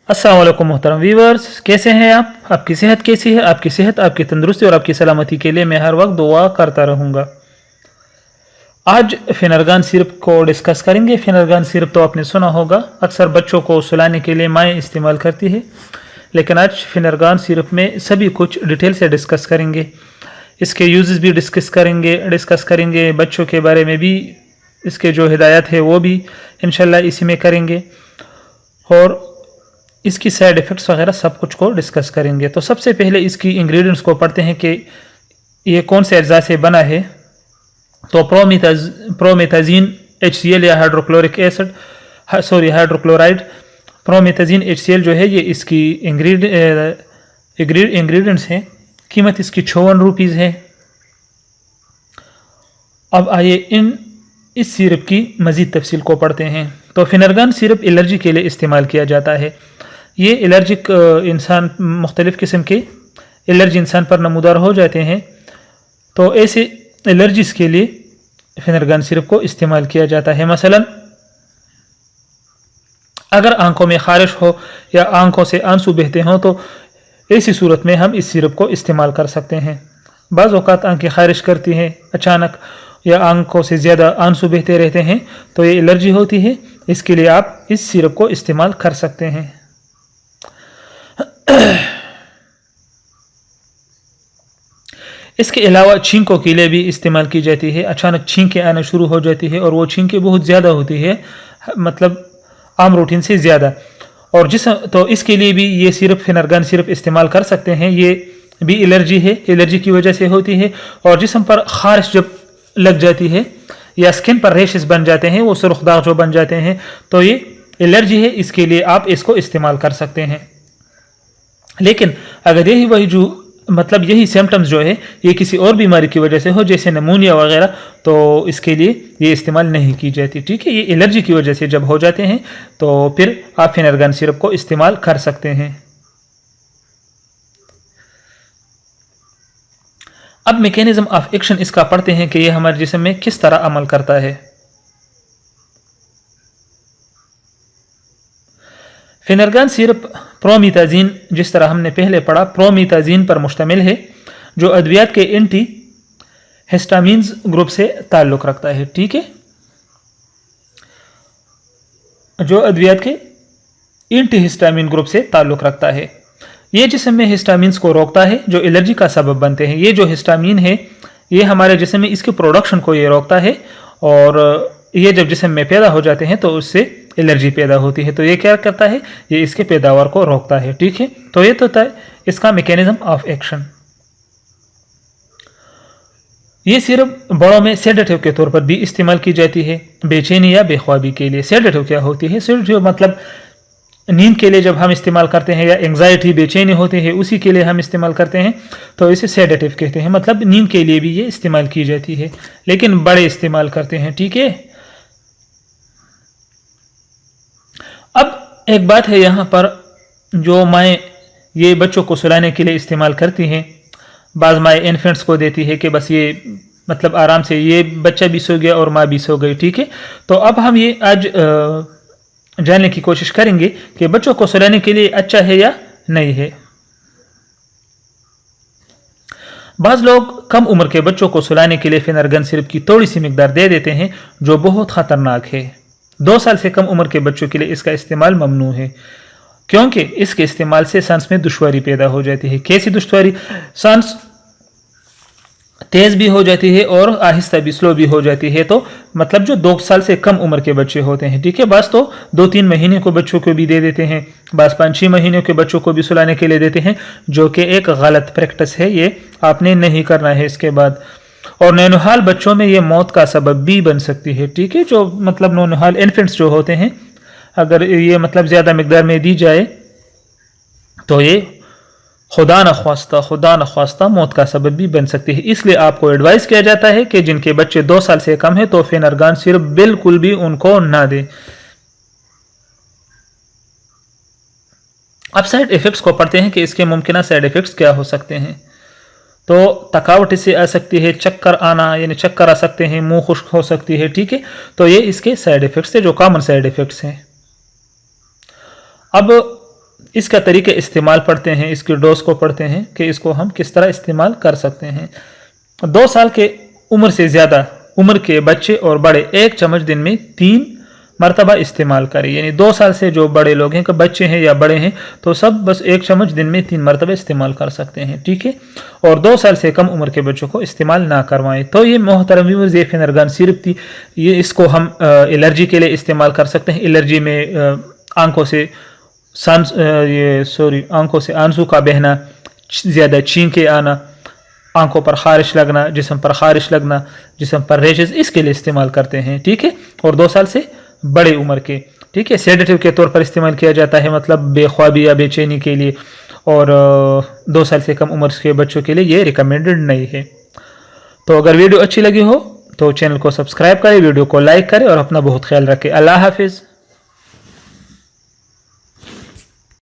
अस्सलाम वालेकुम मोहतरम व्यूवर्स, कैसे हैं आप? आपकी सेहत कैसी है? आपकी सेहत, आपकी तंदुरुस्ती और आपकी सलामती के लिए मैं हर वक्त दुआ करता रहूँगा। आज फिनरगान सिरप को डिस्कस करेंगे। फिनरगान सिरप तो आपने सुना होगा, अक्सर बच्चों को सुलाने के लिए माएँ इस्तेमाल करती है, लेकिन आज फिनरगान सिरप में सभी कुछ डिटेल से डिस्कस करेंगे। इसके यूजेस भी डिस्कस करेंगे, बच्चों के बारे में भी इसके जो हिदायत है वो भी इंशाल्लाह इसी में करेंगे, और इसकी साइड इफ़ेक्ट्स वगैरह सब कुछ को डिस्कस करेंगे। तो सबसे पहले इसकी इंग्रेडिएंट्स को पढ़ते हैं कि ये कौन से अज्जा से बना है। तो प्रोमेथाजीन HCl या हाइड्रोक्लोराइड प्रोमेथाजीन HCl जो है ये इसकी इंग्रेडिएंट्स हैं। कीमत इसकी 54 रुपीज़ है। अब आइए इस सिरप की मज़ीद तफसील को पढ़ते हैं। तो फिनरगान सिरप एलर्जी के लिए इस्तेमाल किया जाता है। ये एलर्जिक इंसान मुख्तलिफ़ किस्म के एलर्जी इंसान पर नमूदार हो जाते हैं, तो ऐसे एलर्जीज़ के लिए फिनरगान सिरप को इस्तेमाल किया जाता है। मसलन अगर आंखों में ख़ारिश हो या आंखों से आंसू बहते हों तो ऐसी सूरत में हम इस सिरप को इस्तेमाल कर सकते हैं। बाज़ औक़ात आंखें ख़ारिश करती हैं अचानक, या आंखों से ज़्यादा आंसू बहते रहते हैं, तो ये एलर्जी होती है। इसके लिए आप इस सिरप को इस्तेमाल कर सकते हैं। इसके अलावा छींकों के लिए भी इस्तेमाल की जाती है। अचानक छींकें आना शुरू हो जाती है और वो छींकें बहुत ज़्यादा होती है, मतलब आम रूटीन से ज़्यादा, और तो इसके लिए भी ये सिरप फिनरगान सिरप इस्तेमाल कर सकते हैं। ये भी एलर्जी है, एलर्जी की वजह से होती है, और जिस्म पर ख़ारिश जब लग जाती है या स्किन पर रेशेस बन जाते हैं, वो सुर्ख दाग जो बन जाते हैं, तो ये एलर्जी है। इसके लिए आप इसको इस्तेमाल कर सकते हैं। लेकिन अगर यही सिम्टम्स जो है ये किसी और बीमारी की वजह से हो, जैसे नमूनिया वगैरह, तो इसके लिए ये इस्तेमाल नहीं की जाती। ठीक है, ये एलर्जी की वजह से जब हो जाते हैं तो फिर आप फिनरगान सिरप को इस्तेमाल कर सकते हैं। अब मैकेनिज्म ऑफ एक्शन इसका पढ़ते हैं कि यह हमारे जिस्म में किस तरह अमल करता है। फिनरगान सिरप प्रोमेथाजीन, जिस तरह हमने पहले पढ़ा, प्रोमेथाजीन पर मुश्तमिल है, जो अद्वियात के एंटी हिस्टामीन्स ग्रुप से ताल्लुक़ रखता है। ठीक है, जो अद्वियात के एंटी हिस्टामीन ग्रुप से ताल्लुक़ रखता है। ये जिस्म में हिस्टामीन्स को रोकता है जो एलर्जी का सबब बनते हैं। ये जो हिस्टामीन है ये हमारे जिस्म में इसके प्रोडक्शन को ये रोकता है, और ये जब जिस्म में पैदा हो जाते हैं तो उससे एलर्जी पैदा होती है। तो ये क्या करता है, ये इसके पैदावार को रोकता है। ठीक है, तो ये तो था इसका मैकेनिज्म ऑफ एक्शन। ये सिर्फ बड़ों में सेडेटिव के तौर पर भी इस्तेमाल की जाती है, बेचैनी या बेख्वाबी के लिए। सेडेटिव क्या होती है? सेडेटिव मतलब नींद के लिए जब हम इस्तेमाल करते हैं, या एंग्जाइटी बेचैनी होती है उसी के लिए हम इस्तेमाल करते हैं, तो इसे सेडेटिव कहते हैं। मतलब नींद के लिए भी ये इस्तेमाल की जाती है, लेकिन बड़े इस्तेमाल करते हैं। ठीक है, अब एक बात है यहाँ पर, जो माएँ ये बच्चों को सुलाने के लिए इस्तेमाल करती हैं, बाज़ माएँ इन्फेंट्स को देती है कि बस ये मतलब आराम से ये बच्चा भी सो गया और माँ भी सो गई। ठीक है, तो अब हम ये आज जानने की कोशिश करेंगे कि बच्चों को सुलाने के लिए अच्छा है या नहीं है। बाज़ लोग कम उम्र के बच्चों को सुलाने के लिए फिनरगान सिरप की थोड़ी सी मिकदार दे देते हैं, जो बहुत ख़तरनाक है। 2 साल से कम उम्र के बच्चों के लिए इसका इस्तेमाल ममनू है, क्योंकि इसके इस्तेमाल से सांस में दुश्वारी पैदा हो जाती है। कैसी दुश्वारी? सांस तेज़ भी हो जाती है और आहिस्ता भी, स्लो भी हो जाती है। तो मतलब जो 2 साल से कम उम्र के बच्चे होते हैं, ठीक है, बस तो 2-3 महीने को बच्चों को भी दे देते हैं, बस 5-6 महीने के बच्चों को भी सुलाने के लिए देते हैं, जो कि एक गलत प्रैक्टिस है। ये आपने नहीं करना है इसके बाद। और नौनिहाल बच्चों में ये मौत का सबब भी बन सकती है। ठीक है, जो मतलब नौनिहाल इन्फेंट्स जो होते हैं, अगर ये मतलब ज़्यादा मिकदार में दी जाए तो ये खुदा न ख्वास्ता मौत का सबब भी बन सकती है। इसलिए आपको एडवाइस किया जाता है कि जिनके बच्चे 2 साल से कम है तो फिनरगान सिरप बिल्कुल भी उनको ना दें। अब साइड इफ़ेक्ट्स को पढ़ते हैं कि इसके मुमकिन साइड इफ़ेक्ट्स क्या हो सकते हैं। तो थकावट इससे आ सकती है, चक्कर आना यानी चक्कर आ सकते हैं, मुंह खुश्क हो सकती है। ठीक है, तो ये इसके साइड इफ़ेक्ट्स है, जो कॉमन साइड इफ़ेक्ट्स हैं। अब اس کا طریقہ استعمال پڑھتے ہیں، اس کی ڈوز کو پڑھتے ہیں کہ اس کو ہم کس طرح استعمال کر سکتے ہیں۔ 2 سال کے عمر سے زیادہ عمر کے بچے اور بڑے 1 چمچ دن میں 3 مرتبہ استعمال کریں، یعنی 2 سال سے جو بڑے لوگ ہیں کہ بچے ہیں یا بڑے ہیں تو سب بس 1 چمچ دن میں 3 مرتبہ استعمال کر سکتے ہیں، ٹھیک ہے، اور 2 سال سے کم عمر کے بچوں کو استعمال نہ کروائیں۔ تو یہ محترم ویورز یہ فینرگان سیرپ تھی، یہ اس کو ہم الرجی کے لیے استعمال کر سکتے ہیں۔ الرجی میں آنکھوں سے آنسو کا بہنا، زیادہ چھینکیں آنا، آنکھوں پر خارش لگنا، جسم پر خارش لگنا، جسم پر ریشز، اس کے لیے استعمال کرتے ہیں، ٹھیک ہے، اور 2 سال سے بڑے عمر کے، ٹھیک ہے، سیڈیٹیو کے طور پر استعمال کیا جاتا ہے، مطلب بے خوابی یا بے چینی کے لیے، اور 2 سال سے کم عمر کے بچوں کے لیے یہ ریکمینڈڈ نہیں ہے۔ تو اگر ویڈیو اچھی لگی ہو تو چینل کو سبسکرائب کریں، ویڈیو کو لائک کریں اور اپنا بہت خیال رکھیں۔ اللہ حافظ۔